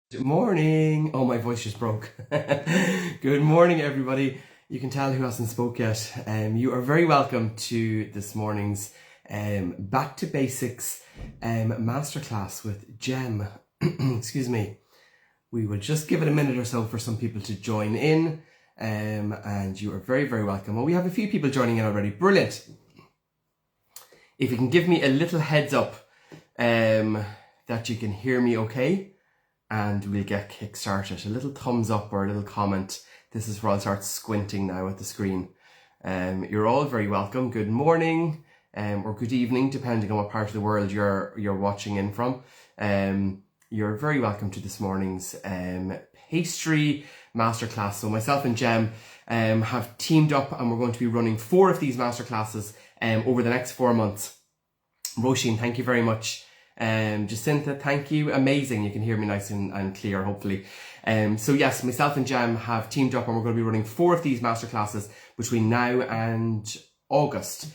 Good morning. Oh, my voice just broke. Good morning, everybody. You can tell who hasn't spoke yet. You are very welcome to this morning's Back to Basics masterclass with Jem. Excuse me. We will just give it a minute or so for some people to join in. And you are very, very welcome. Well, we have a few people joining in already. Brilliant. If you can give me a little heads up that you can hear me okay, and we'll get kick-started. A little thumbs up or a little comment. This is where I'll start squinting now at the screen. You're all very welcome. Good morning or good evening, depending on what part of the world you're watching in from. You're very welcome to this morning's pastry masterclass. So myself and Jem have teamed up, and we're going to be running 4 of these masterclasses over the next 4 months. Roisin, thank you very much. Jacinta, thank you. Amazing. You can hear me nice and clear, hopefully. So yes, myself and Jem have teamed up, and we're going to be running 4 of these masterclasses between now and August.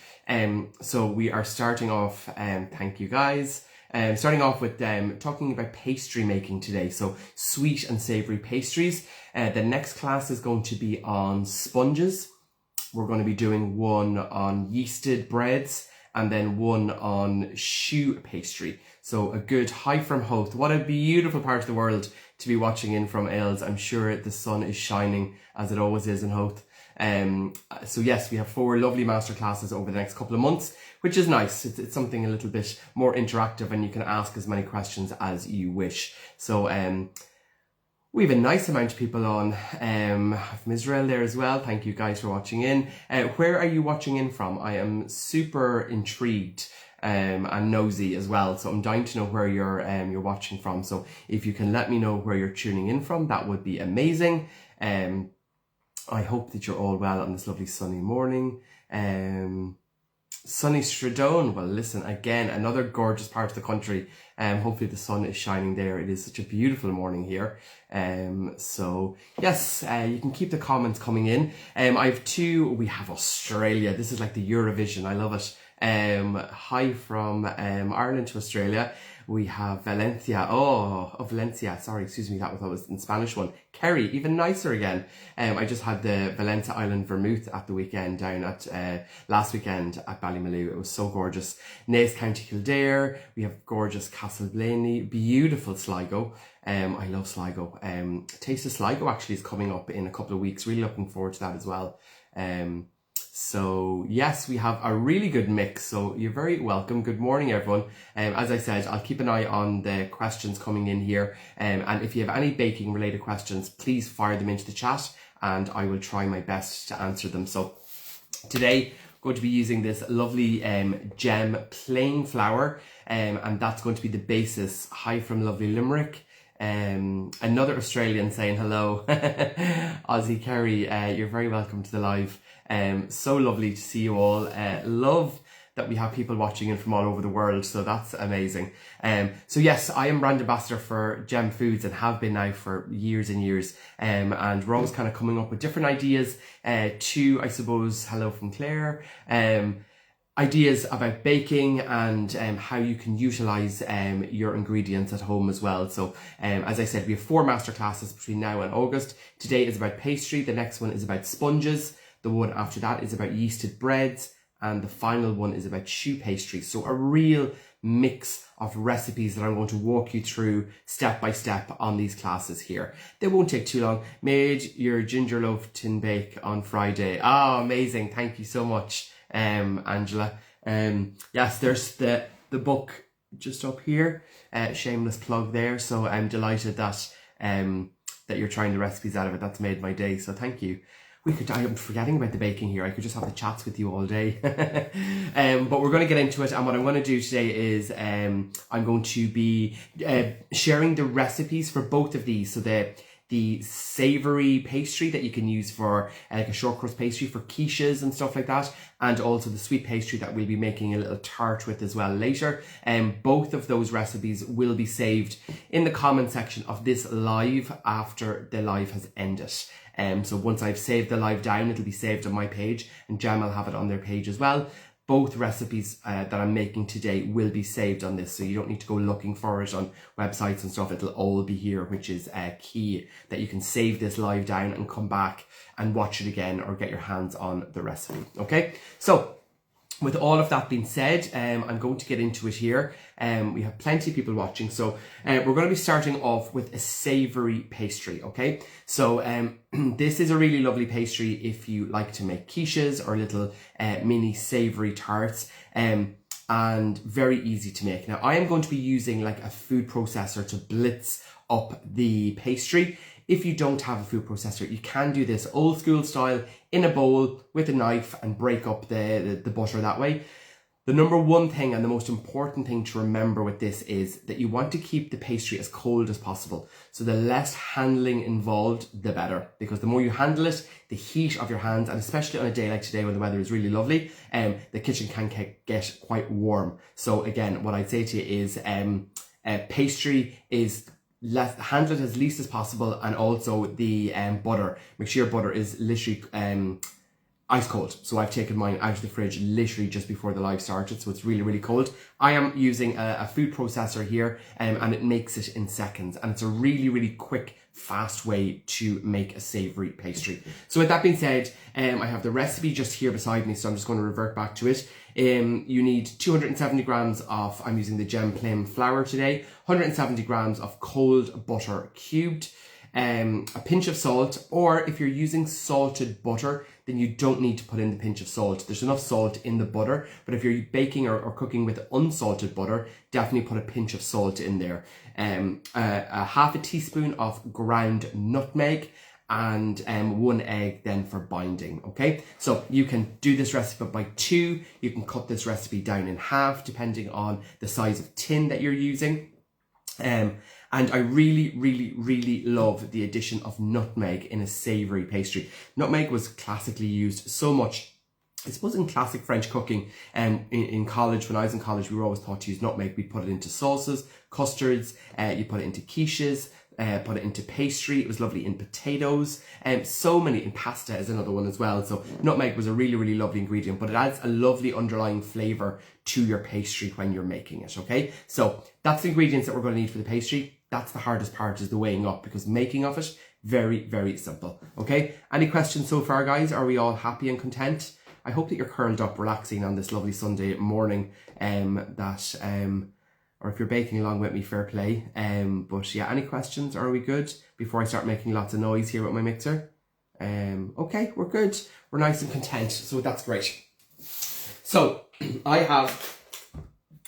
So we are starting off, thank you guys. Starting off with talking about pastry making today. So sweet and savoury pastries. The next class is going to be on sponges. We're going to be doing one on yeasted breads, and then one on choux pastry. So a good hi from Howth. What a beautiful part of the world to be watching in from, Ails. I'm sure the sun is shining as it always is in Howth. So yes, we have 4 lovely masterclasses over the next couple of months, which is nice. It's something a little bit more interactive, and you can ask as many questions as you wish. So we have a nice amount of people on from Israel there as well. Thank you guys for watching in. Where are you watching in from? I am super intrigued and nosy as well. So I'm dying to know where you're watching from. So if you can let me know where you're tuning in from, that would be amazing. I hope that you're all well on this lovely sunny morning. Sunny Stradone. Well, listen, again, another gorgeous part of the country. Hopefully the sun is shining there. It is such a beautiful morning here. So yes, you can keep the comments coming in. I have 2. We have Australia. This is like the Eurovision. I love it. Hi from Ireland to Australia. We have Valencia. Valencia. Sorry, excuse me. That was in Spanish one. Kerry, even nicer again. I just had the Valencia Island Vermouth at the weekend down at last weekend at Ballymaloe. It was so gorgeous. Naas County Kildare. We have gorgeous Castleblaney. Beautiful Sligo. I love Sligo. Taste of Sligo actually is coming up in a couple of weeks. Really looking forward to that as well. So yes, we have a really good mix. So you're very welcome. Good morning, everyone. As I said, I'll keep an eye on the questions coming in here. And if you have any baking related questions, please fire them into the chat, and I will try my best to answer them. So today, I'm going to be using this lovely Jem plain flour, and that's going to be the basis. Hi from lovely Limerick. Another Australian saying hello. Aussie Kerry, you're very welcome to the live. So lovely to see you all. Love that we have people watching in from all over the world, so that's amazing. So yes, I am brand ambassador for Jem Foods and have been now for years and years. And we're always kind of coming up with different ideas to, I suppose, hello from Claire, ideas about baking and how you can utilize your ingredients at home as well. So as I said, we have 4 masterclasses between now and August. Today is about pastry. The next one is about sponges. The one after that is about yeasted breads. And the final one is about choux pastry. So a real mix of recipes that I'm going to walk you through step by step on these classes here. They won't take too long. Made your ginger loaf tin bake on Friday. Oh, amazing. Thank you so much, Angela. Yes, there's the book just up here. Shameless plug there. So I'm delighted that you're trying the recipes out of it. That's made my day. So thank you. I'm forgetting about the baking here. I could just have the chats with you all day. But we're going to get into it. And what I'm going to do today is I'm going to be sharing the recipes for both of these. So the savoury pastry that you can use for like a shortcrust pastry for quiches and stuff like that. And also the sweet pastry that we'll be making a little tart with as well later. Both of those recipes will be saved in the comment section of this live after the live has ended. So once I've saved the live down, it'll be saved on my page, and Jem will have it on their page as well. both recipes that I'm making today will be saved on this, so you don't need to go looking for it on websites and stuff. It'll all be here, which is key, that you can save this live down and come back and watch it again or get your hands on the recipe. Okay, so with all of that being said, I'm going to get into it here. We have plenty of people watching, so we're going to be starting off with a savoury pastry, okay? So this is a really lovely pastry if you like to make quiches or little mini savoury tarts, and very easy to make. Now, I am going to be using like a food processor to blitz up the pastry. If you don't have a food processor, you can do this old school style in a bowl with a knife and break up the butter that way. The number one thing and the most important thing to remember with this is that you want to keep the pastry as cold as possible. So the less handling involved, the better, because the more you handle it, the heat of your hands, and especially on a day like today when the weather is really lovely, the kitchen can get quite warm. So again, what I'd say to you is pastry is handle it as least as possible, and also the butter, make sure your butter is literally ice cold. So I've taken mine out of the fridge literally just before the live started, so it's really, really cold. I am using a food processor here, and it makes it in seconds, and it's a really, really quick, fast way to make a savoury pastry. So with that being said, I have the recipe just here beside me, so I'm just going to revert back to it. You need 270 grams of, I'm using the gem plain flour today, 170 grams of cold butter cubed, a pinch of salt, or if you're using salted butter, then you don't need to put in the pinch of salt. There's enough salt in the butter, but if you're baking or cooking with unsalted butter, definitely put a pinch of salt in there. A half a teaspoon of ground nutmeg, and 1 egg then for binding, okay? So you can do this recipe by 2. You can cut this recipe down in half depending on the size of tin that you're using. And I really, really, really love the addition of nutmeg in a savoury pastry. Nutmeg was classically used so much, I suppose, in classic French cooking. In college, when I was in college, we were always taught to use nutmeg. We put it into sauces, custards, you put it into quiches, put it into pastry. It was lovely in potatoes, so many, in pasta is another one as well. So nutmeg was a really, really lovely ingredient, but it adds a lovely underlying flavour to your pastry when you're making it, okay? So that's the ingredients that we're going to need for the pastry. That's the hardest part, is the weighing up, because making of it, very, very simple, okay? Any questions so far, guys? Are we all happy and content? I hope that you're curled up, relaxing on this lovely Sunday morning, or if you're baking along with me, fair play. But yeah, any questions? Are we good? Before I start making lots of noise here with my mixer. Okay, we're good. We're nice and content, so that's great. So I have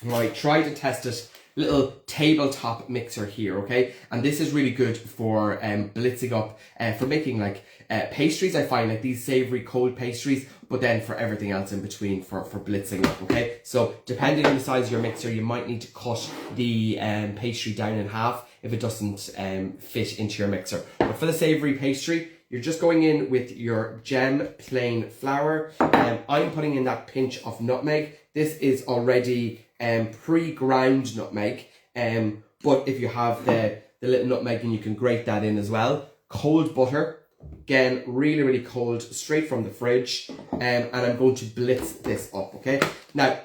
my tried and tested little tabletop mixer here, okay? And this is really good for blitzing up, for making like pastries. I find like these savoury cold pastries, but then for everything else in between for blitzing up, okay? So depending on the size of your mixer, you might need to cut the pastry down in half if it doesn't fit into your mixer. But for the savoury pastry, you're just going in with your gem plain flour. I'm putting in that pinch of nutmeg. This is already pre-ground nutmeg, but if you have the little nutmeg, and you can grate that in as well. Cold butter, again, really, really cold, straight from the fridge, and I'm going to blitz this up, okay? Now,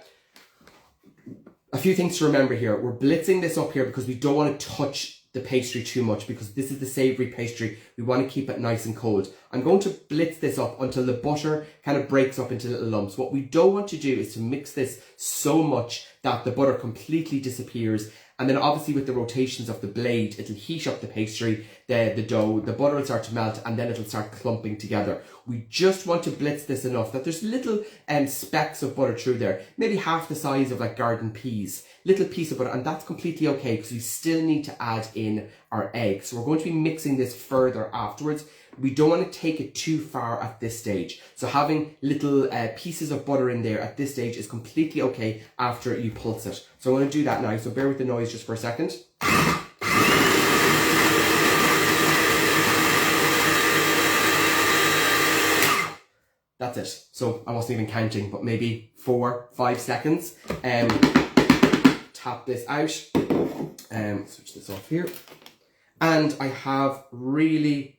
a few things to remember here. We're blitzing this up here because we don't want to touch the pastry too much, because this is the savoury pastry. We want to keep it nice and cold. I'm going to blitz this up until the butter kind of breaks up into little lumps. What we don't want to do is to mix this so much that the butter completely disappears, and then obviously with the rotations of the blade, it'll heat up the pastry, the dough, the butter will start to melt, and then it'll start clumping together. We just want to blitz this enough that there's little specks of butter through there, maybe half the size of like garden peas, little piece of butter, and that's completely okay, because we still need to add in our egg. So we're going to be mixing this further afterwards. We don't want to take it too far at this stage. So having little pieces of butter in there at this stage is completely okay after you pulse it. So I'm going to do that now. So bear with the noise just for a second. That's it. So I wasn't even counting, but maybe 4-5 seconds. Tap this out. Switch this off here. And I have really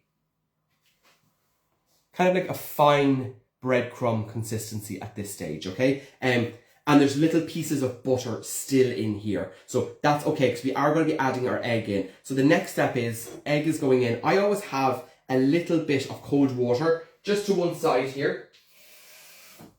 kind of like a fine breadcrumb consistency at this stage, okay? And there's little pieces of butter still in here. So that's okay, because we are going to be adding our egg in. So the next step is, egg is going in. I always have a little bit of cold water just to one side here.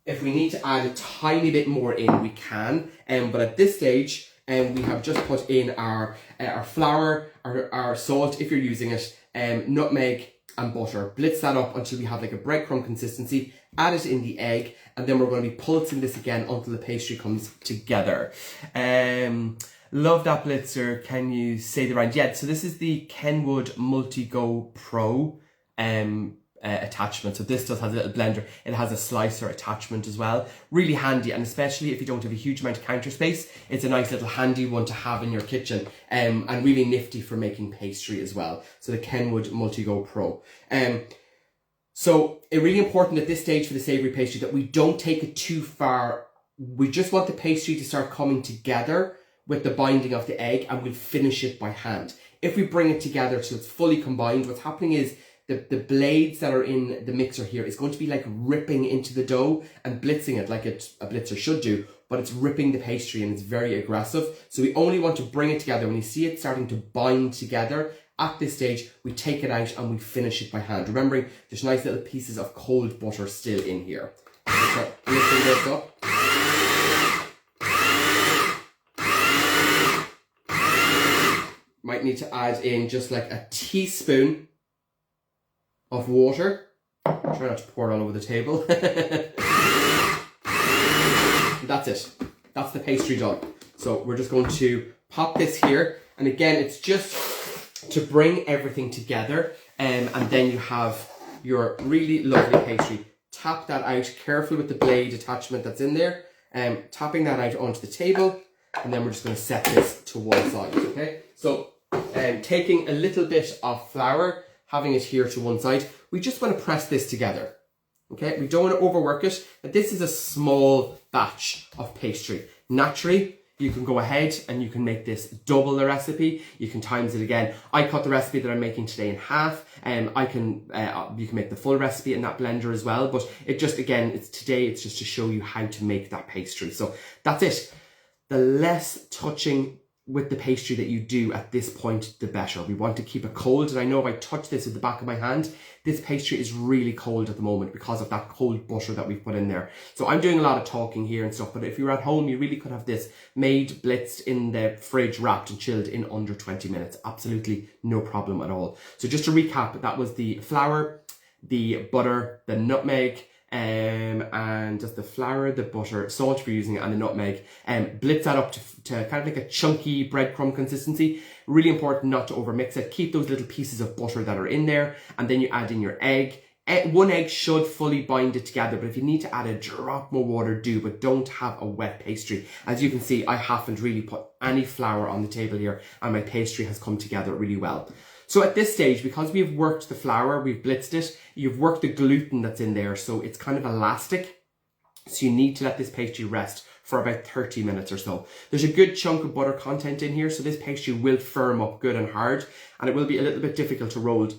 If we need to add a tiny bit more in, we can. But at this stage, we have just put in our flour, our salt, if you're using it, nutmeg and butter. Blitz that up until we have like a breadcrumb consistency. Add it in the egg, and then we're going to be pulsing this again until the pastry comes together. Love that blitzer. Can you say the brand? Yeah, so this is the Kenwood Multi-Go Pro attachment. So this has a little blender. It has a slicer attachment as well. Really handy, and especially if you don't have a huge amount of counter space, it's a nice little handy one to have in your kitchen, and really nifty for making pastry as well. So the Kenwood Multi-Go Pro. So it's really important at this stage for the savoury pastry that we don't take it too far. We just want the pastry to start coming together with the binding of the egg, and we'll finish it by hand. If we bring it together till it's fully combined, what's happening is the blades that are in the mixer here is going to be like ripping into the dough and blitzing it like a blitzer should do, but it's ripping the pastry and it's very aggressive. So we only want to bring it together when you see it starting to bind together. At this stage, we take it out and we finish it by hand. Remembering there's nice little pieces of cold butter still in here. So lifting this up. Might need to add in just like a teaspoon of water. Try not to pour it all over the table. That's it. That's the pastry done. So we're just going to pop this here. And again, it's just to bring everything together, and then you have your really lovely pastry. Tap that out, careful with the blade attachment that's in there, tapping that out onto the table, and then we're just going to set this to one side, okay? So taking a little bit of flour, having it here to one side, we just want to press this together, okay? We don't want to overwork it, but this is a small batch of pastry. Naturally, you can go ahead and you can make this double the recipe. You can times it again. I cut the recipe that I'm making today in half, and you can make the full recipe in that blender as well. But it just, again, it's just to show you how to make that pastry. So that's it. The less touching with the pastry that you do at this point, the better. We want to keep it cold. And I know if I touch this with the back of my hand, this pastry is really cold at the moment because of that cold butter that we've put in there. So I'm doing a lot of talking here and stuff, but if you're at home, you really could have this made, blitzed in the fridge, wrapped and chilled in under 20 minutes. Absolutely no problem at all. So just to recap, that was the flour, the butter, the nutmeg, and just the flour, the butter, salt if you're using it, and the nutmeg. Blitz that up to kind of like a chunky breadcrumb consistency. Really important not to overmix it. Keep those little pieces of butter that are in there, and then you add in your egg. One egg should fully bind it together, but if you need to add a drop more water, do, but don't have a wet pastry. As you can see, I haven't really put any flour on the table here, and my pastry has come together really well. So at this stage, because we've worked the flour, we've blitzed it, you've worked the gluten that's in there, so it's kind of elastic. So you need to let this pastry rest for about 30 minutes or so. There's a good chunk of butter content in here, so this pastry will firm up good and hard, and it will be a little bit difficult to roll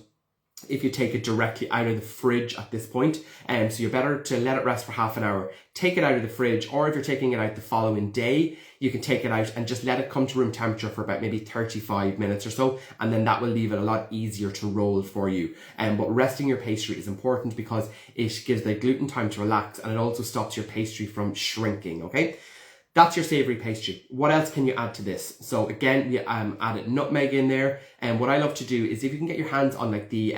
if you take it directly out of the fridge at this point. So you're better to let it rest for half an hour, take it out of the fridge, or if you're taking it out the following day, you can take it out and just let it come to room temperature for about maybe 35 minutes or so, and then that will leave it a lot easier to roll for you. But resting your pastry is important because it gives the gluten time to relax, and it also stops your pastry from shrinking, okay? That's your savoury pastry. What else can you add to this? So again, we added nutmeg in there. And what I love to do is if you can get your hands on like the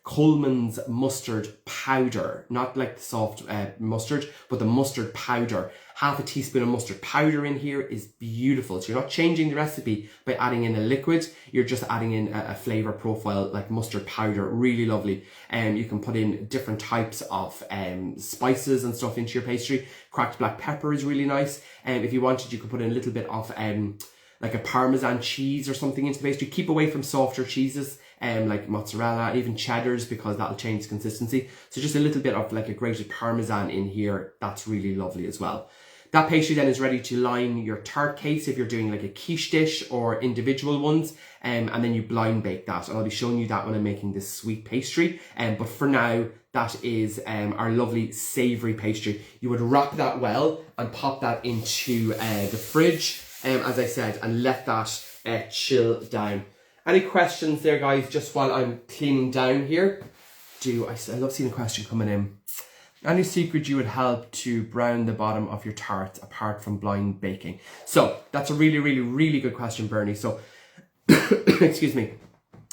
Coleman's mustard powder, not like the soft mustard, but the mustard powder. Half a teaspoon of mustard powder in here is beautiful. So you're not changing the recipe by adding in a liquid. You're just adding in a flavour profile like mustard powder. Really lovely. You can put in different types of spices and stuff into your pastry. Cracked black pepper is really nice. If you wanted, you could put in a little bit of like a Parmesan cheese or something into the pastry. Keep away from softer cheeses like mozzarella, even cheddars, because that'll change the consistency. So just a little bit of like a grated Parmesan in here. That's really lovely as well. That pastry then is ready to line your tart case if you're doing like a quiche dish or individual ones, and then you blind bake that. And I'll be showing you that when I'm making this sweet pastry. But for now, that is our lovely savoury pastry. You would wrap that well and pop that into the fridge, as I said, and let that chill down. Any questions there, guys, just while I'm cleaning down here? I love seeing a question coming in. Any secret you would help to brown the bottom of your tarts apart from blind baking? So that's a really, really, really good question, Bernie. So, excuse me,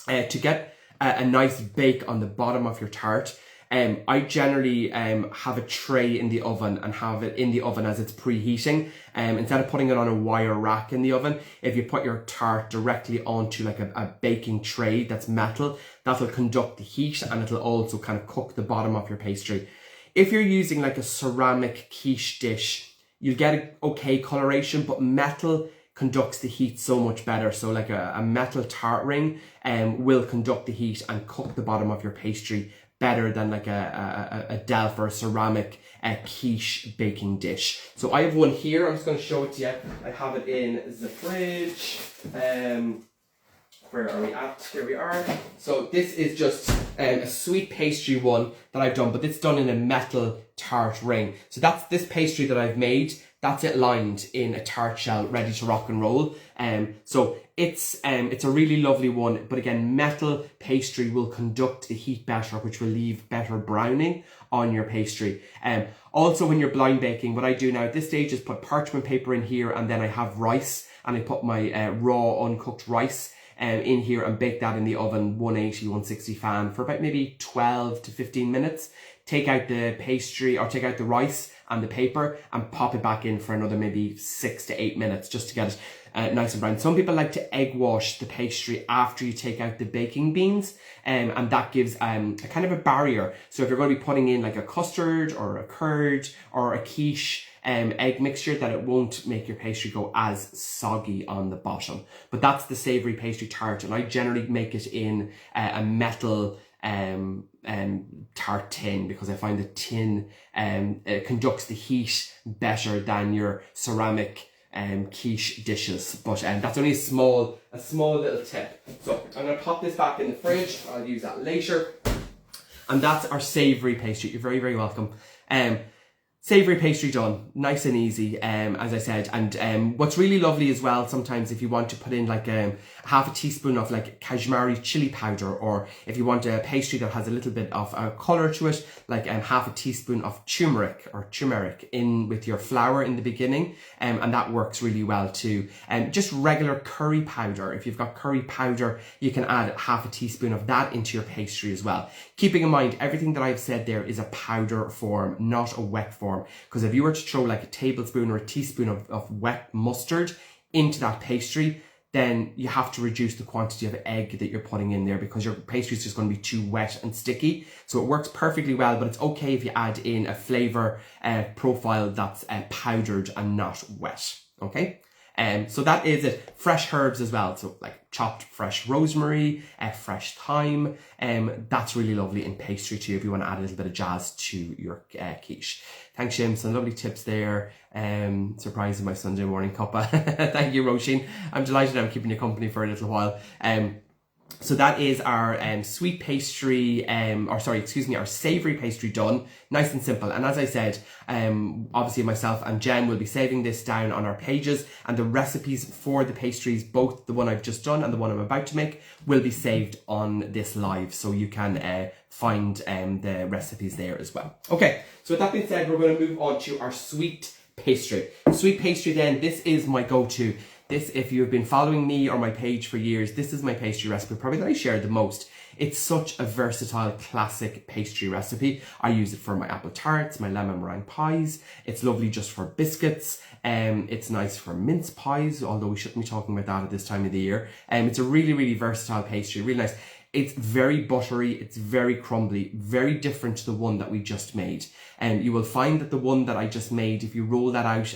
to get a nice bake on the bottom of your tart, I generally have a tray in the oven and have it in the oven as it's preheating. Instead of putting it on a wire rack in the oven, if you put your tart directly onto like a baking tray that's metal, that'll conduct the heat and it'll also kind of cook the bottom of your pastry. If you're using like a ceramic quiche dish, you'll get an okay coloration, but metal conducts the heat so much better. So like a metal tart ring will conduct the heat and cook the bottom of your pastry better than like a Delft or a ceramic quiche baking dish. So I have one here. I'm just going to show it to you. I have it in the fridge. Where are we at? Here we are. So this is just a sweet pastry one that I've done, but it's done in a metal tart ring. So that's this pastry that I've made. That's it lined in a tart shell, ready to rock and roll. So it's a really lovely one, but again, metal pastry will conduct the heat better, which will leave better browning on your pastry. Also, when you're blind baking, what I do now at this stage is put parchment paper in here, and then I have rice, and I put my raw uncooked rice in here and bake that in the oven, 180, 160 fan for about maybe 12 to 15 minutes. Take out the pastry, or take out the rice and the paper and pop it back in for another maybe 6 to 8 minutes just to get it nice and brown. Some people like to egg wash the pastry after you take out the baking beans, and that gives a kind of a barrier. So if you're going to be putting in like a custard or a curd or a quiche egg mixture, that it won't make your pastry go as soggy on the bottom. But that's the savoury pastry tart, and I generally make it in a metal tart tin, because I find the tin conducts the heat better than your ceramic quiche dishes. But that's only a small little tip. So I'm going to pop this back in the fridge. I'll use that later. And that's our savoury pastry. You're very, very welcome. Savoury pastry done, nice and easy, as I said. And what's really lovely as well, sometimes if you want to put in like half a teaspoon of like Kashmiri chili powder, or if you want a pastry that has a little bit of colour to it, like half a teaspoon of turmeric in with your flour in the beginning, and that works really well too. Just regular curry powder, if you've got curry powder, you can add half a teaspoon of that into your pastry as well. Keeping in mind, everything that I've said there is a powder form, not a wet form. Because if you were to throw like a tablespoon or a teaspoon of wet mustard into that pastry, then you have to reduce the quantity of egg that you're putting in there, because your pastry is just going to be too wet and sticky. So it works perfectly well, but it's okay if you add in a flavour profile that's powdered and not wet. Okay? So that is it. Fresh herbs as well, so like chopped fresh rosemary, fresh thyme. That's really lovely in pastry too, if you want to add a little bit of jazz to your quiche. Thanks, Jim. Some lovely tips there. Surprising my Sunday morning cuppa. Thank you, Roisin. I'm delighted I'm keeping you company for a little while. So that is our sweet pastry, our savoury pastry done. Nice and simple. And as I said, obviously myself and Jen will be saving this down on our pages, and the recipes for the pastries, both the one I've just done and the one I'm about to make, will be saved on this live. So you can find the recipes there as well. Okay, so with that being said, we're going to move on to our sweet pastry. Sweet pastry then, this is my go-to. This, if you've been following me or my page for years, this is my pastry recipe, probably that I share the most. It's such a versatile, classic pastry recipe. I use it for my apple tarts, my lemon meringue pies. It's lovely just for biscuits. It's nice for mince pies, although we shouldn't be talking about that at this time of the year. It's a really, really versatile pastry, really nice. It's very buttery, it's very crumbly, very different to the one that we just made. And you will find that the one that I just made, if you roll that out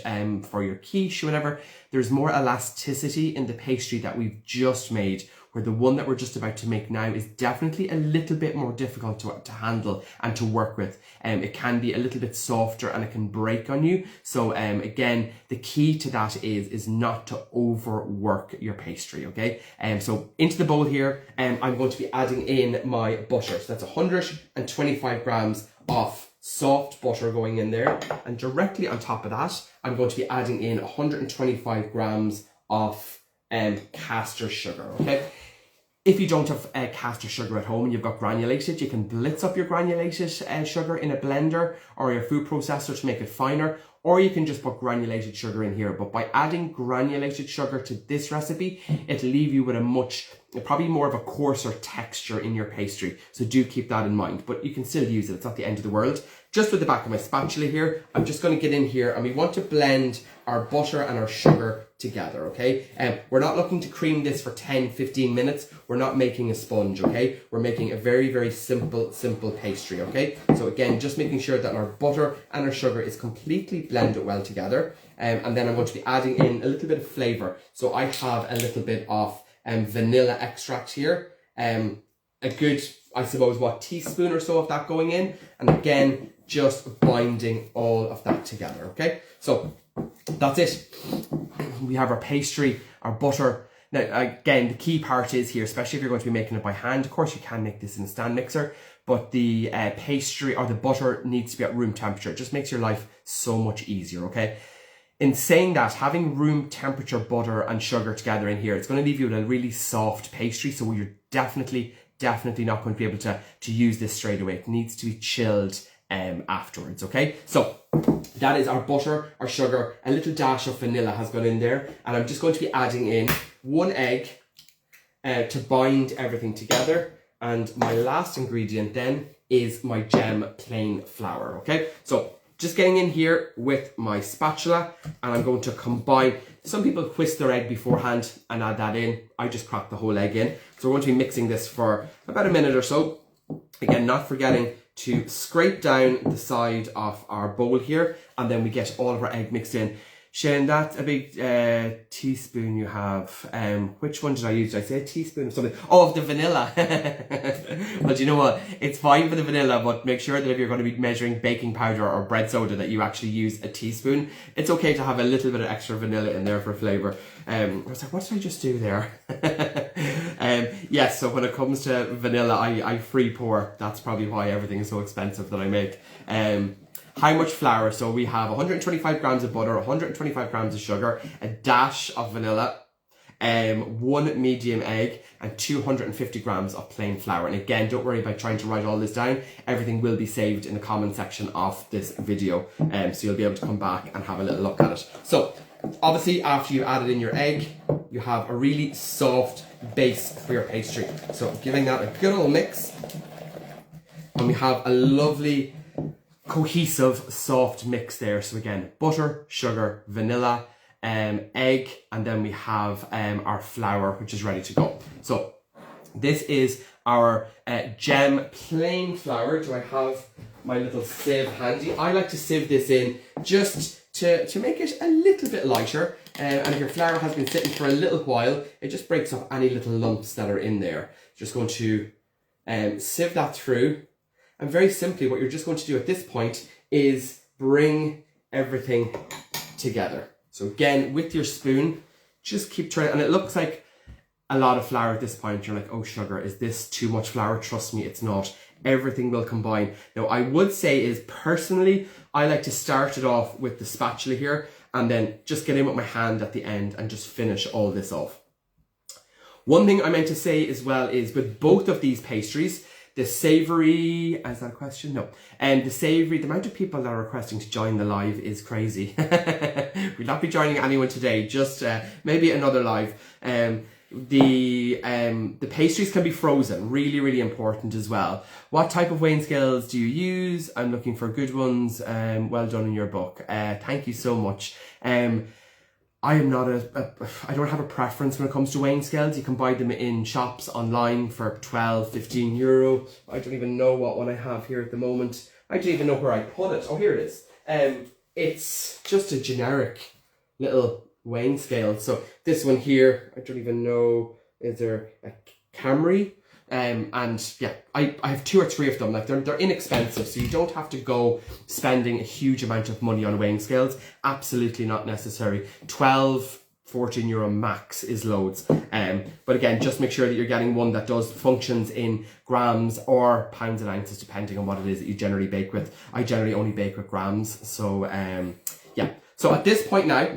for your quiche or whatever, there's more elasticity in the pastry that we've just made. where the one that we're just about to make now is definitely a little bit more difficult to handle and to work with. It can be a little bit softer and it can break on you. So again, the key to that is not to overwork your pastry, okay? So into the bowl here, I'm going to be adding in my butter. So that's 125 grams of soft butter going in there, and directly on top of that I'm going to be adding in 125 grams of caster sugar. Okay, if you don't have caster sugar at home and you've got granulated, you can blitz up your granulated sugar in a blender or your food processor to make it finer, or you can just put granulated sugar in here. But by adding granulated sugar to this recipe, it'll leave you with probably more of a coarser texture in your pastry. So do keep that in mind, but you can still use it. It's not the end of the world. Just with the back of my spatula here, I'm just going to get in here and we want to blend our butter and our sugar together, okay? We're not looking to cream this for 10-15 minutes. We're not making a sponge, okay? We're making a very, very simple pastry, okay? So again, just making sure that our butter and our sugar is completely blended well together. And then I'm going to be adding in a little bit of flavour. So I have a little bit of vanilla extract here. A good, I suppose, teaspoon or so of that going in. And again, just binding all of that together, okay? So that's it. We have our pastry, our butter. Now, again, the key part is here, especially if you're going to be making it by hand. Of course, you can make this in a stand mixer, but the pastry or the butter needs to be at room temperature. It just makes your life so much easier, okay? In saying that, having room temperature butter and sugar together in here, it's going to leave you with a really soft pastry, so you're definitely not going to be able to use this straight away. It needs to be chilled afterwards, okay? So that is our butter, our sugar, a little dash of vanilla has gone in there, and I'm just going to be adding in 1 egg to bind everything together. And my last ingredient then is my gem plain flour, okay? So just getting in here with my spatula, and I'm going to combine. Some people whisk their egg beforehand and add that in. I just crack the whole egg in. So we're going to be mixing this for about a minute or so. Again, not forgetting to scrape down the side of our bowl here, and then we get all of our egg mixed in. Shane, that's a big teaspoon you have. Which one did I use? Did I say a teaspoon or something? Oh, of the vanilla. Well, do you know what? It's fine for the vanilla, but make sure that if you're going to be measuring baking powder or bread soda, that you actually use a teaspoon. It's okay to have a little bit of extra vanilla in there for flavour. I was like, what did I just do there? Yes, so when it comes to vanilla, I free pour. That's probably why everything is so expensive that I make. How much flour? So we have 125 grams of butter, 125 grams of sugar, a dash of vanilla, 1 medium egg, and 250 grams of plain flour. And again, don't worry about trying to write all this down. Everything will be saved in the comment section of this video. So you'll be able to come back and have a little look at it. So obviously, after you added in your egg, you have a really soft base for your pastry. So giving that a good old mix, and we have a lovely cohesive soft mix there. So again, butter, sugar, vanilla, egg, and then we have our flour, which is ready to go. So this is our gem plain flour. Do I have my little sieve handy? I like to sieve this in just to make it a little bit lighter, and if your flour has been sitting for a little while, it just breaks up any little lumps that are in there. Just going to sieve that through. And very simply, what you're just going to do at this point is bring everything together. So again, with your spoon, just keep trying. And it looks like a lot of flour at this point. You're like, oh, sugar, is this too much flour? Trust me, it's not. Everything will combine. Now, I would say is personally, I like to start it off with the spatula here and then just get in with my hand at the end and just finish all this off. One thing I meant to say as well is with both of these pastries, the savoury, is that a question? No. And the savoury, the amount of people that are requesting to join the live is crazy. We'll not be joining anyone today, just maybe another live. The pastries can be frozen, really, really important as well. What type of weighing scales do you use? I'm looking for good ones. Well done in your book. Thank you so much. I am not I don't have a preference when it comes to weighing scales. You can buy them in shops online for 12, 15 euro. I don't even know what one I have here at the moment. I don't even know where I put it. Oh, here it is. It's just a generic little weighing scale. So this one here, I don't even know Is there a Camry? And yeah, I have 2 or 3 of them. Like they're inexpensive, so you don't have to go spending a huge amount of money on weighing scales. Absolutely not necessary. 12, 14 euro max is loads. But again, just make sure that you're getting one that does functions in grams or pounds and ounces, depending on what it is that you generally bake with. I generally only bake with grams. So yeah. So at this point now,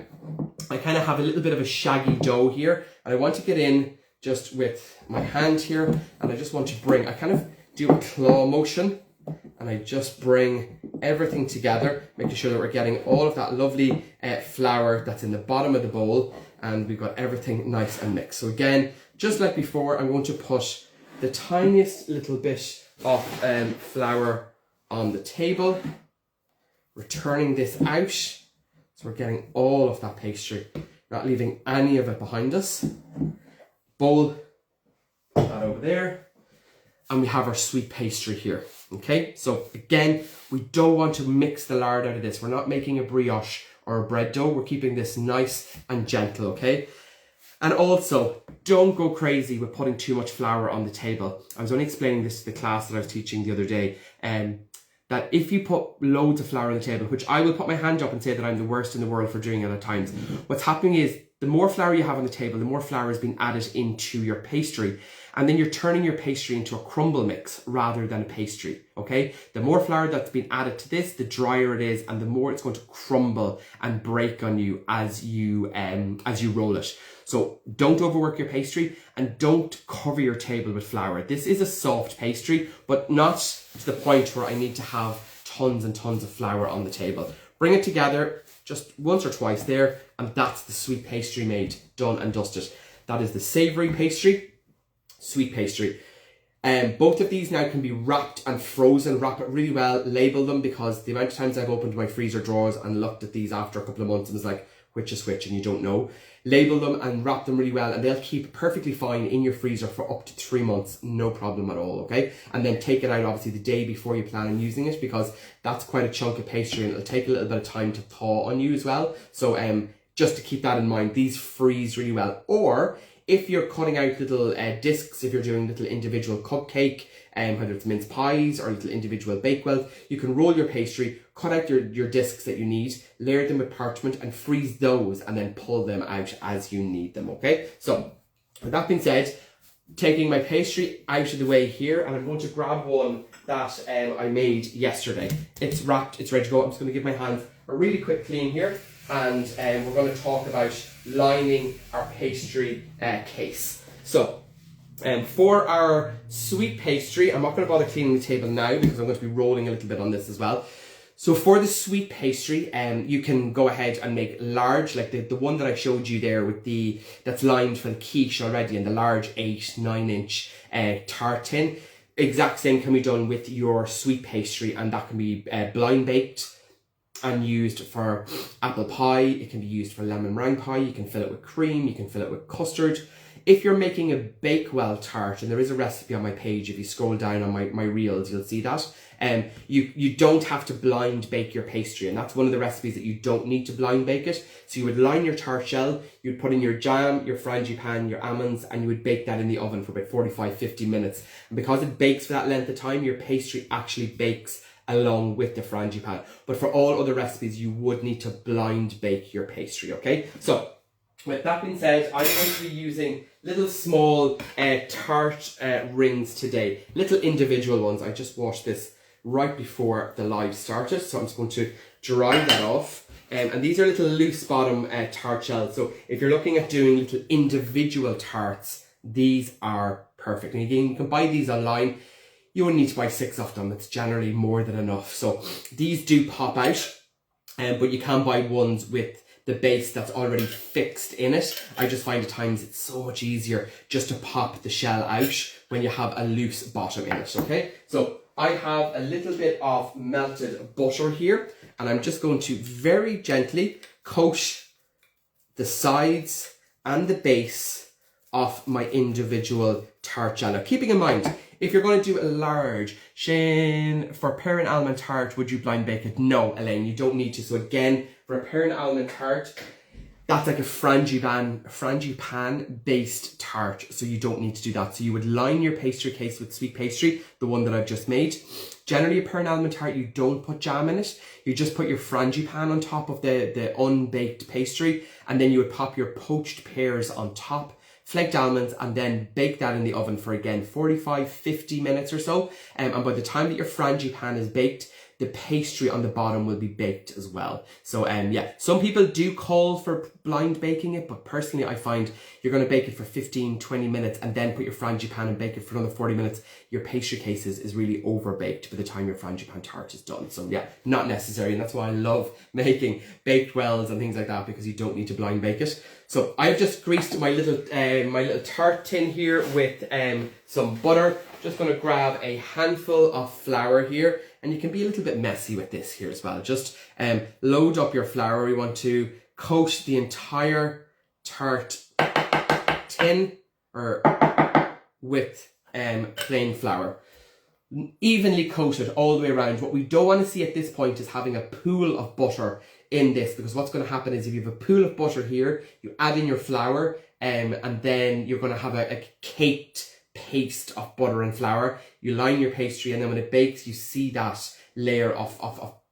I kind of have a little bit of a shaggy dough here, and I want to get in just with my hand here, and I just want to bring, I kind of do a claw motion, and I just bring everything together, making sure that we're getting all of that lovely flour that's in the bottom of the bowl, and we've got everything nice and mixed. So again, just like before, I'm going to put the tiniest little bit of flour on the table, returning this out, so we're getting all of that pastry, not leaving any of it behind us. Bowl that over there, and we have our sweet pastry here. Okay, so again, we don't want to mix the lard out of this. We're not making a brioche or a bread dough. We're keeping this nice and gentle, okay? And also, don't go crazy with putting too much flour on the table. I was only explaining this to the class that I was teaching the other day, that if you put loads of flour on the table, which I will put my hand up and say that I'm the worst in the world for doing it at times, what's happening is the more flour you have on the table, the more flour is being added into your pastry. And then you're turning your pastry into a crumble mix rather than a pastry, okay? The more flour that's been added to this, the drier it is, and the more it's going to crumble and break on you as you roll it. So don't overwork your pastry, and don't cover your table with flour. This is a soft pastry, but not to the point where I need to have tons and tons of flour on the table. Bring it together just once or twice there, and that's the sweet pastry made, done and dusted. That is the savoury pastry, sweet pastry. Both of these now can be wrapped and frozen. Wrap it really well, label them, because the amount of times I've opened my freezer drawers and looked at these after a couple of months and was like, which is which, and you don't know. Label them and wrap them really well, and they'll keep perfectly fine in your freezer for up to 3 months, no problem at all, okay? And then take it out obviously the day before you plan on using it, because that's quite a chunk of pastry and it'll take a little bit of time to thaw on you as well. So just to keep that in mind, these freeze really well. Or if you're cutting out little discs, if you're doing little individual cupcake, whether it's mince pies or little individual bakewells, you can roll your pastry, cut out your discs that you need, layer them with parchment and freeze those, and then pull them out as you need them, okay? So, with that being said, taking my pastry out of the way here, and I'm going to grab one that I made yesterday. It's wrapped, it's ready to go. I'm just going to give my hands a really quick clean here, and we're going to talk about lining our pastry case. So, for our sweet pastry, I'm not going to bother cleaning the table now because I'm going to be rolling a little bit on this as well. So for the sweet pastry, you can go ahead and make large, like the one that I showed you there with that's lined for the quiche already, and the large 8-9 inch tart tin. Exact same can be done with your sweet pastry, and that can be blind baked and used for apple pie. It can be used for lemon meringue pie. You can fill it with cream. You can fill it with custard. If you're making a Bakewell tart, and there is a recipe on my page, if you scroll down on my reels, you'll see that. You don't have to blind bake your pastry, and that's one of the recipes that you don't need to blind bake it. So you would line your tart shell, you'd put in your jam, your frangipane, your almonds, and you would bake that in the oven for about 45-50 minutes. And because it bakes for that length of time, your pastry actually bakes along with the frangipane. But for all other recipes, you would need to blind bake your pastry, okay? So, with that being said, I'm going to be using little small tart rings today. Little individual ones. I just washed this right before the live started, so I'm just going to dry that off. And these are little loose bottom tart shells. So if you're looking at doing little individual tarts, these are perfect. And again, you can buy these online. You only need to buy 6 of them. It's generally more than enough. So these do pop out, but you can buy ones with the base that's already fixed in it. I just find at times it's so much easier just to pop the shell out when you have a loose bottom in it, okay? So I have a little bit of melted butter here, and I'm just going to very gently coat the sides and the base of my individual tart shell. Now, keeping in mind, if you're going to do a large, Shane, for pear and almond tart, would you blind bake it? No, Elaine, you don't need to. So again, for a pear and almond tart, that's like a frangipan based tart, so you don't need to do that. So you would line your pastry case with sweet pastry, the one that I've just made. Generally a pearl almond tart, you don't put jam in it. You just put your frangipan on top of the unbaked pastry, and then you would pop your poached pears on top, flaked almonds, and then bake that in the oven for, again, 45-50 minutes or so. And by the time that your frangipan is baked, the pastry on the bottom will be baked as well. So yeah, some people do call for blind baking it, but personally I find you're going to bake it for 15-20 minutes and then put your frangipan and bake it for another 40 minutes. Your pastry case is really over baked by the time your frangipan tart is done. So yeah, not necessary, and that's why I love making baked wells and things like that, because you don't need to blind bake it. So I've just greased my little tart tin here with some butter. Just going to grab a handful of flour here, and you can be a little bit messy with this here as well. Just load up your flour. We want to coat the entire tart tin with plain flour. Evenly coated all the way around. What we don't want to see at this point is having a pool of butter in this, because what's going to happen is if you have a pool of butter here, you add in your flour, and then you're going to have a caked paste of butter and flour. You line your pastry, and then when it bakes, you see that layer of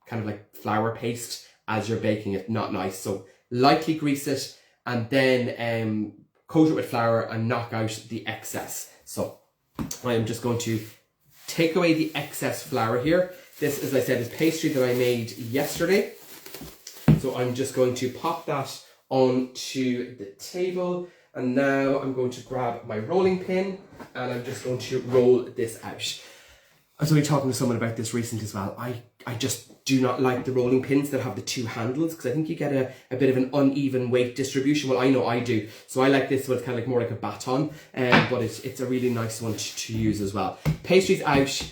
kind of like flour paste as you're baking it. Not nice. So lightly grease it, and then coat it with flour and knock out the excess. So I am just going to take away the excess flour here. This, as I said, is pastry that I made yesterday. So I'm just going to pop that onto the table. And now I'm going to grab my rolling pin, and I'm just going to roll this out. I was only talking to someone about this recently as well. I just do not like the rolling pins that have the two handles, because I think you get a bit of an uneven weight distribution. Well, I know I do. So I like this one. It's kind of like more like a baton, but it's a really nice one to use as well. Pastry's out,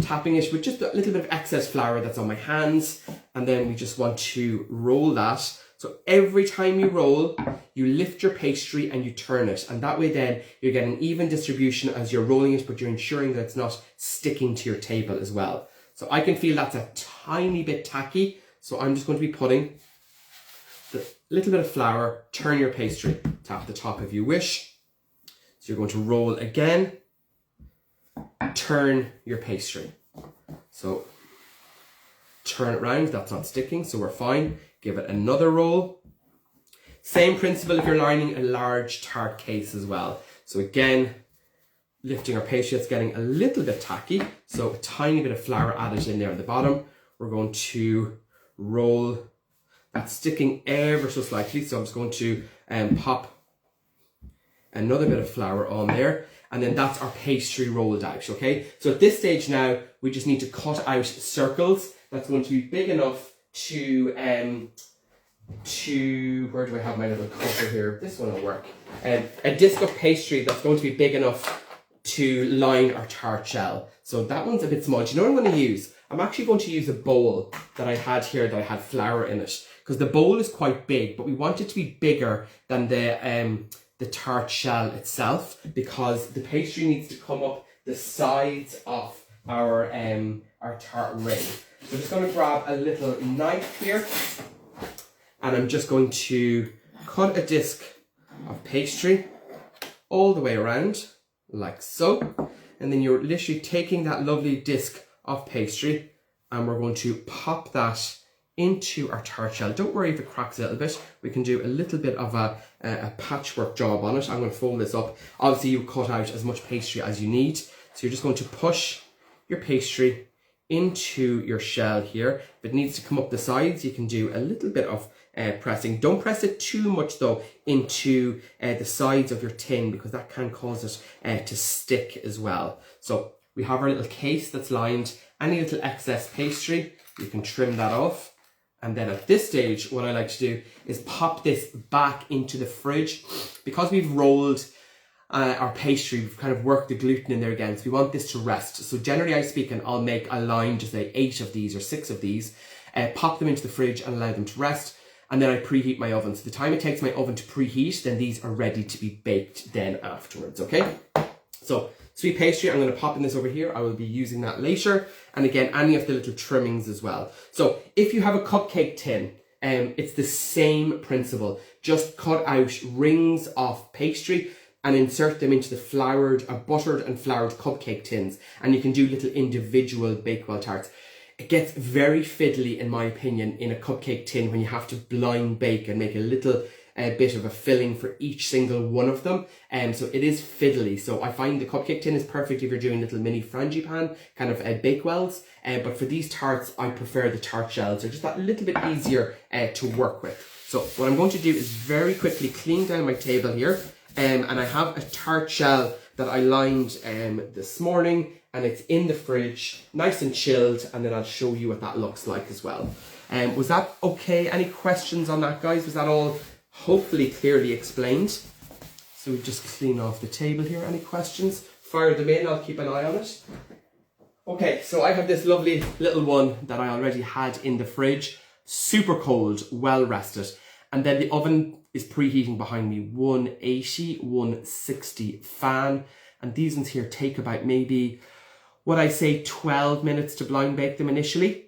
tapping it with just a little bit of excess flour that's on my hands, and then we just want to roll that. So every time you roll, you lift your pastry and you turn it, and that way then you're getting an even distribution as you're rolling it, but you're ensuring that it's not sticking to your table as well. So I can feel that's a tiny bit tacky, so I'm just going to be putting the little bit of flour, turn your pastry, tap the top if you wish. So you're going to roll again, turn your pastry. So turn it round, that's not sticking, so we're fine. Give it another roll. Same principle if you're lining a large tart case as well. So again, lifting our pastry, it's getting a little bit tacky, so a tiny bit of flour added in there at the bottom. We're going to roll that, sticking ever so slightly, so I'm just going to pop another bit of flour on there, and then that's our pastry rolled out, okay? So at this stage now, we just need to cut out circles. That's going to be big enough to where do I have my little cutter here? This one will work. A disc of pastry that's going to be big enough to line our tart shell. So that one's a bit small. Do you know what I'm going to use? I'm actually going to use a bowl that I had here that I had flour in it, because the bowl is quite big, but we want it to be bigger than the tart shell itself, because the pastry needs to come up the sides of our tart ring. So I'm just going to grab a little knife here, and I'm just going to cut a disc of pastry all the way around, like so. And then you're literally taking that lovely disc of pastry, and we're going to pop that into our tart shell. Don't worry if it cracks a little bit. We can do a little bit of a patchwork job on it. I'm going to fold this up. Obviously, you cut out as much pastry as you need. So you're just going to push your pastry into your shell here. If it needs to come up the sides, you can do a little bit of pressing. Don't press it too much though into the sides of your tin, because that can cause it to stick as well. So we have our little case that's lined. Any little excess pastry, you can trim that off. And then at this stage, what I like to do is pop this back into the fridge. Because we've rolled our pastry, we've kind of worked the gluten in there again, so we want this to rest. So generally speaking, I'll make a line, just say 8 of these or 6 of these, pop them into the fridge and allow them to rest, and then I preheat my oven. So the time it takes my oven to preheat, then these are ready to be baked then afterwards, okay? So sweet pastry, I'm going to pop in this over here. I will be using that later. And again, any of the little trimmings as well. So if you have a cupcake tin, It's the same principle. Just cut out rings of pastry and insert them into the buttered and floured cupcake tins. And you can do little individual Bakewell tarts. It gets very fiddly, in my opinion, in a cupcake tin when you have to blind bake and make a little bit of a filling for each single one of them. So it is fiddly. So I find the cupcake tin is perfect if you're doing little mini frangipan kind of Bakewells. But for these tarts, I prefer the tart shells. They're just that little bit easier to work with. So what I'm going to do is very quickly clean down my table here. And I have a tart shell that I lined this morning, and it's in the fridge, nice and chilled, and then I'll show you what that looks like as well. Was that okay? Any questions on that, guys? Was that all hopefully clearly explained? So we just clean off the table here. Any questions? Fire them in, I'll keep an eye on it. Okay, so I have this lovely little one that I already had in the fridge, super cold, well rested. And then the oven is preheating behind me, 180, 160 fan. And these ones here take about maybe, what I say, 12 minutes to blind bake them initially.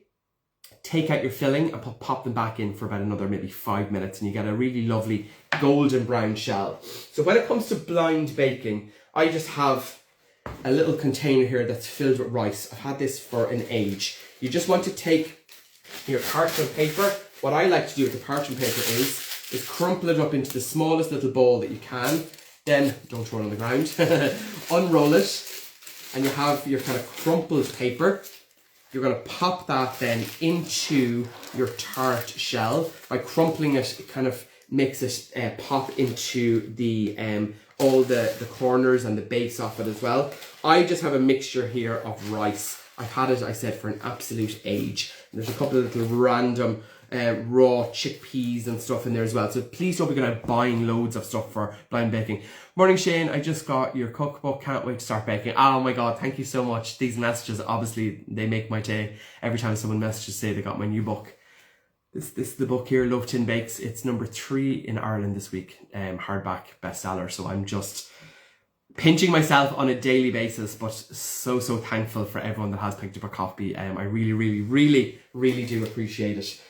Take out your filling and pop them back in for about another maybe 5 minutes, and you get a really lovely golden brown shell. So when it comes to blind baking, I just have a little container here that's filled with rice. I've had this for an age. You just want to take your parchment paper. What I like to do with the parchment paper is crumple it up into the smallest little ball that you can. Then, don't throw it on the ground, unroll it, and you have your kind of crumpled paper. You're going to pop that then into your tart shell. By crumpling it, it kind of makes it pop into the all the corners and the base of it as well. I just have a mixture here of rice. I've had it, I said, for an absolute age. And there's a couple of little random raw chickpeas and stuff in there as well. So please don't be going out buying loads of stuff for blind baking. Morning, Shane. I just got your cookbook. Can't wait to start baking. Oh my God, thank you so much. These messages, obviously, they make my day. Every time someone messages say they got my new book. This is the book here, Love Tin Bakes. It's number 3 in Ireland this week. Hardback bestseller. So I'm just pinching myself on a daily basis, but so thankful for everyone that has picked up a copy. I really do appreciate it.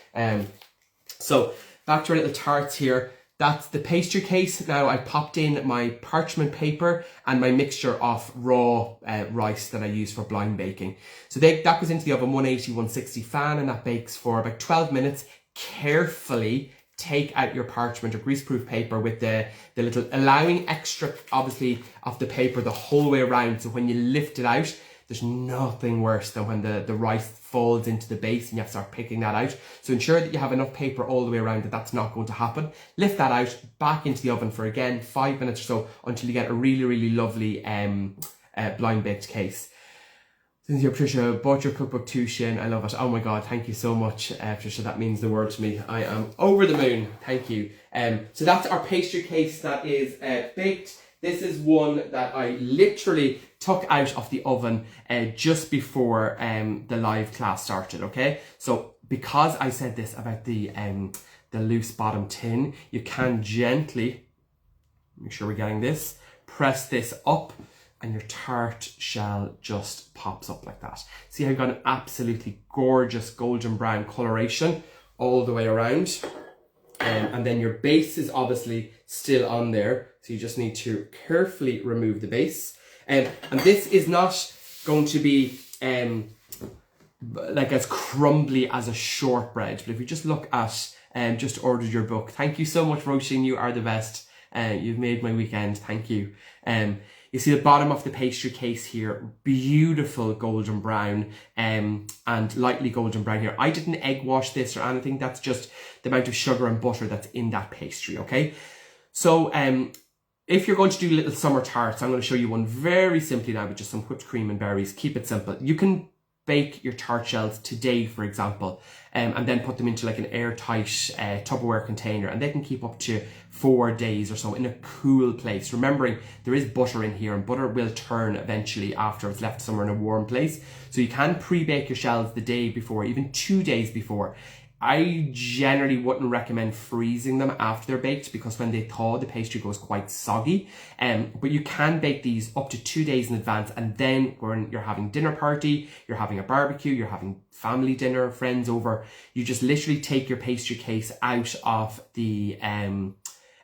So back to our little tarts here. That's the pastry case. Now I popped in my parchment paper and my mixture of raw rice that I use for blind baking. So that goes into the oven, 180, 160 fan, and that bakes for about 12 minutes. Carefully take out your parchment or greaseproof paper with the little, allowing extra, obviously, of the paper the whole way around. So when you lift it out, there's nothing worse than when the rice falls into the base and you have to start picking that out. So ensure that you have enough paper all the way around that that's not going to happen. Lift that out, back into the oven for, again, 5 minutes or so until you get a really lovely blind baked case. Since you're Patricia, bought your cookbook too, Shane. I love it. Oh my God, thank you so much, Patricia. That means the world to me. I am over the moon. Thank you. So that's our pastry case that is baked. This is one that I literally took out of the oven just before the live class started, okay? So because I said this about the loose bottom tin, you can gently, make sure we're getting this, press this up and your tart shell just pops up like that. See how you've got an absolutely gorgeous golden brown coloration all the way around. And then your base is obviously still on there. So you just need to carefully remove the base. And this is not going to be like as crumbly as a shortbread. But if you just look at, just ordered your book. Thank you so much, Roisin. You are the best. You've made my weekend. Thank you. You see the bottom of the pastry case here, beautiful golden brown and lightly golden brown here. I didn't egg wash this or anything. That's just the amount of sugar and butter that's in that pastry, okay? So if you're going to do little summer tarts, I'm going to show you one very simply now with just some whipped cream and berries. Keep it simple. You can bake your tart shells today, for example, and then put them into like an airtight Tupperware container, and they can keep up to 4 days or so in a cool place. Remembering there is butter in here, and butter will turn eventually after it's left somewhere in a warm place. So you can pre-bake your shells the day before, even 2 days before. I generally wouldn't recommend freezing them after they're baked, because when they thaw, the pastry goes quite soggy. But you can bake these up to 2 days in advance, and then when you're having dinner party, you're having a barbecue, you're having family dinner, friends over, you just literally take your pastry case out of the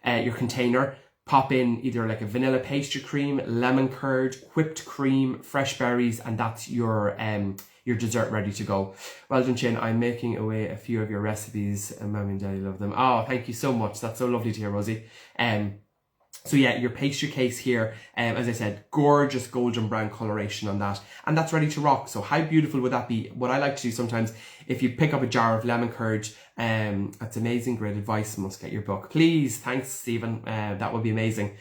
your container, pop in either like a vanilla pastry cream, lemon curd, whipped cream, fresh berries, and that's your dessert ready to go. Well done, Chin. I'm making away a few of your recipes, and Mommy and Daddy love them. Oh, thank you so much. That's so lovely to hear, Rosie. So yeah, your pastry case here, as I said, gorgeous golden brown coloration on that, and that's ready to rock. So how beautiful would that be? What I like to do sometimes, if you pick up a jar of lemon curd, that's amazing, great advice, must get your book. Please, thanks Stephen, that would be amazing.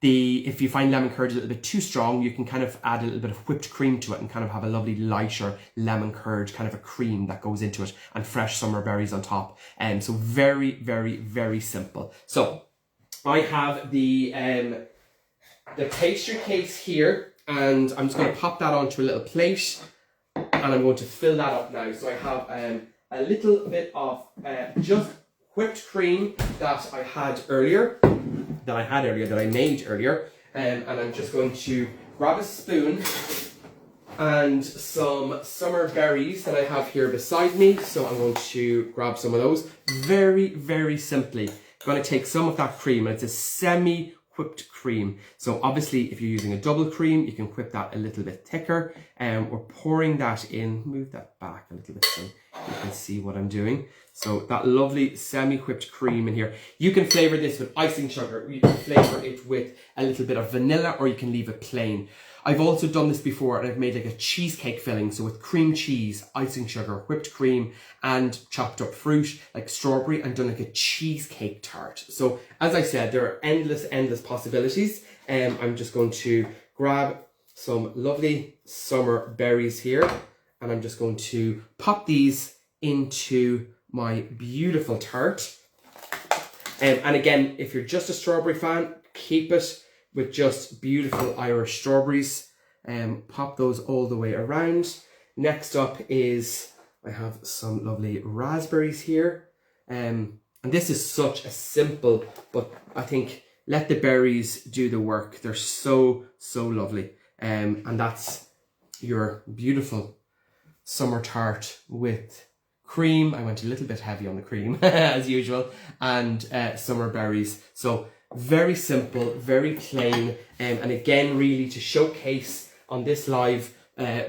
If you find lemon curd a little bit too strong, you can kind of add a little bit of whipped cream to it and kind of have a lovely lighter lemon curd, kind of a cream that goes into it, and fresh summer berries on top. So very, very, very simple. So I have the pastry case here, and I'm just going to pop that onto a little plate, and I'm going to fill that up now. So I have a little bit of just whipped cream that I made earlier, and I'm just going to grab a spoon and some summer berries that I have here beside me. So I'm going to grab some of those. Very, very simply, I'm going to take some of that cream, and it's a semi-whipped cream. So obviously, if you're using a double cream, you can whip that a little bit thicker. We're pouring that in. Move that back a little bit so you can see what I'm doing. So that lovely semi-whipped cream in here. You can flavour this with icing sugar. You can flavour it with a little bit of vanilla, or you can leave it plain. I've also done this before, and I've made like a cheesecake filling. So with cream cheese, icing sugar, whipped cream, and chopped up fruit like strawberry, and done like a cheesecake tart. So as I said, there are endless possibilities. I'm just going to grab some lovely summer berries here, and I'm just going to pop these into my beautiful tart. And again, if you're just a strawberry fan, keep it with just beautiful Irish strawberries. Pop those all the way around. Next up is, I have some lovely raspberries here. And this is such a simple, but I think let the berries do the work. They're so lovely. And that's your beautiful summer tart with cream. I went a little bit heavy on the cream as usual, and summer berries. So very simple, very plain, and again, really to showcase on this live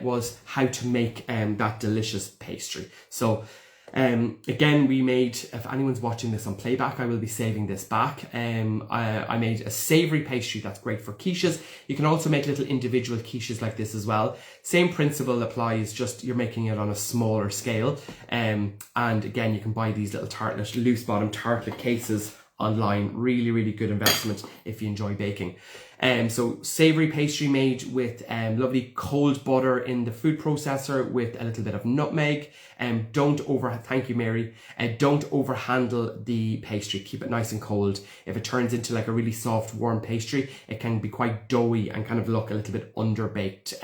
was how to make that delicious pastry. So again, we made, if anyone's watching this on playback, I will be saving this back. I made a savoury pastry that's great for quiches. You can also make little individual quiches like this as well. Same principle applies, just you're making it on a smaller scale. And again, you can buy these little tartlet, loose bottom tartlet cases online. Really good investment if you enjoy baking. So savoury pastry made with lovely cold butter in the food processor with a little bit of nutmeg. Thank you, Mary. Don't overhandle the pastry. Keep it nice and cold. If it turns into like a really soft, warm pastry, it can be quite doughy and kind of look a little bit underbaked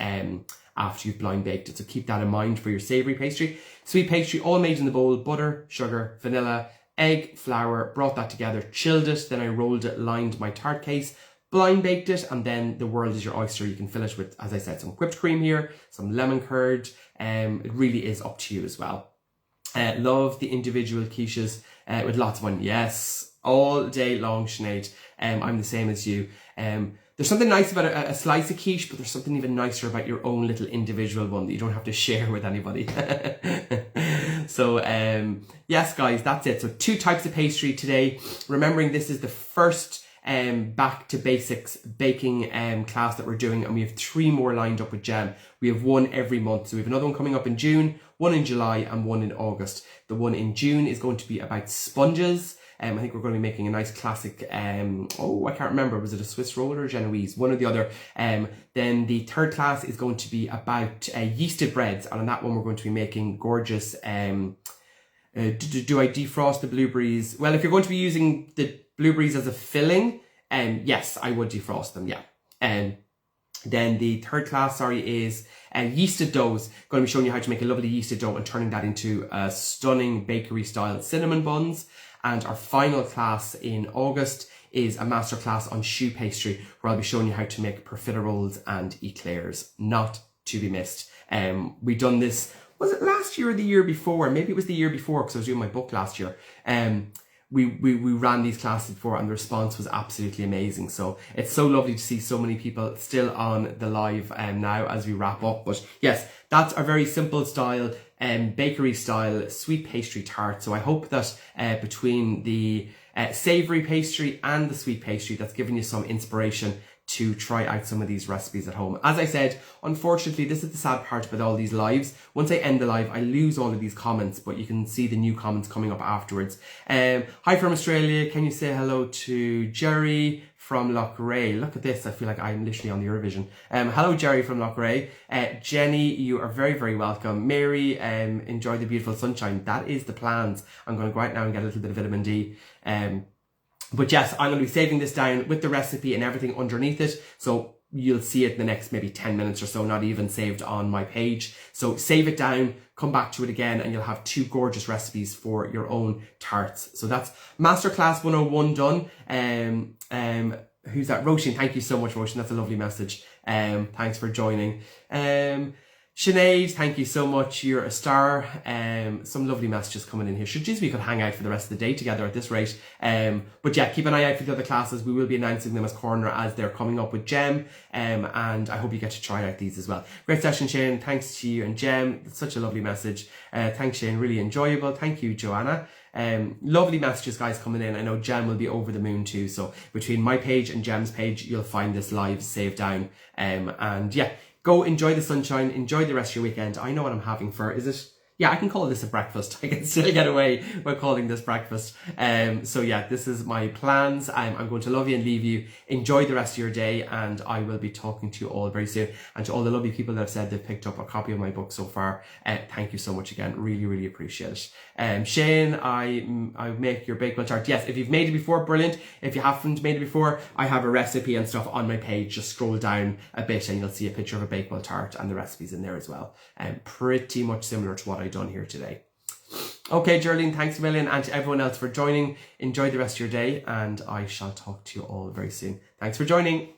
after you've blind baked it. So keep that in mind for your savoury pastry. Sweet pastry, all made in the bowl: butter, sugar, vanilla, egg, flour. Brought that together, chilled it, then I rolled it, lined my tart case, blind baked it, and then the world is your oyster. You can fill it with, as I said, some whipped cream here, some lemon curd. It really is up to you as well. Love the individual quiches with lots of one. Yes, all day long, Sinead. I'm the same as you. There's something nice about a slice of quiche, but there's something even nicer about your own little individual one that you don't have to share with anybody. So yes, guys, that's it. So 2 types of pastry today. Remembering this is the first back to basics baking class that we're doing, and we have 3 more lined up with Jem. We have 1 every month, so we have another one coming up in June, 1 in July, and 1 in August. The one in June is going to be about sponges. I think we're going to be making a nice classic, I can't remember, was it a Swiss roll or a Genoese? One or the other. Then the third class is going to be about yeasted breads, and on that one we're going to be making gorgeous, do I defrost the blueberries? Well, if you're going to be using the blueberries as a filling, yes, I would defrost them, yeah. Then the third class, is yeasted doughs. Going to be showing you how to make a lovely yeasted dough and turning that into stunning bakery style cinnamon buns. And our final class in August is a masterclass on choux pastry, where I'll be showing you how to make profiteroles and eclairs. Not to be missed. We done this, was it last year or the year before? Maybe it was the year before, because I was doing my book last year. We ran these classes before and the response was absolutely amazing. So it's so lovely to see so many people still on the live now as we wrap up. But yes, that's our very simple style, bakery style sweet pastry tart. So I hope that between the savoury pastry and the sweet pastry, that's given you some inspiration to try out some of these recipes at home. As I said, unfortunately, this is the sad part about all these lives. Once I end the live, I lose all of these comments, but you can see the new comments coming up afterwards. Hi from Australia. Can you say hello to Jerry from Lochray? Look at this. I feel like I'm literally on the Eurovision. Hello, Jerry from Lochray. Jenny, you are very, very welcome. Mary, enjoy the sunshine. That is the plans. I'm going to go out now and get a little bit of vitamin D. But yes, I'm going to be saving this down with the recipe and everything underneath it. So you'll see it in the next maybe 10 minutes or so, not even saved on my page. So save it down, come back to it again, and you'll have 2 gorgeous recipes for your own tarts. So that's Masterclass 101 done. Who's that? Roshan, thank you so much, Roshan. That's a lovely message. Thanks for joining. Sinead, thank you so much. You're a star. Some lovely messages coming in here. Geez, we could hang out for the rest of the day together at this rate. But yeah, keep an eye out for the other classes. We will be announcing them as corner as they're coming up with Jem. And I hope you get to try out these as well. Great session, Shane. Thanks to you and Jem. It's such a lovely message. Thanks, Shane. Really enjoyable. Thank you, Joanna. Lovely messages, guys, coming in. I know Jem will be over the moon too. So between my page and Jem's page, you'll find this live saved down. And yeah, go enjoy the sunshine, enjoy the rest of your weekend. I know what I'm having for, is it? Yeah, I can call this a breakfast. I can still get away by calling this breakfast. So yeah, this is my plans. I'm going to love you and leave you. Enjoy the rest of your day, and I will be talking to you all very soon. And to all the lovely people that have said they've picked up a copy of my book so far, thank you so much again. Really, really appreciate it. Shane, I make your bakewell tart. Yes, if you've made it before, brilliant. If you haven't made it before, I have a recipe and stuff on my page. Just scroll down a bit and you'll see a picture of a bakewell tart and the recipes in there as well. Pretty much similar to what I've done here today. Okay, Geraldine, thanks a million, and to everyone else for joining. Enjoy the rest of your day, and I shall talk to you all very soon. Thanks for joining.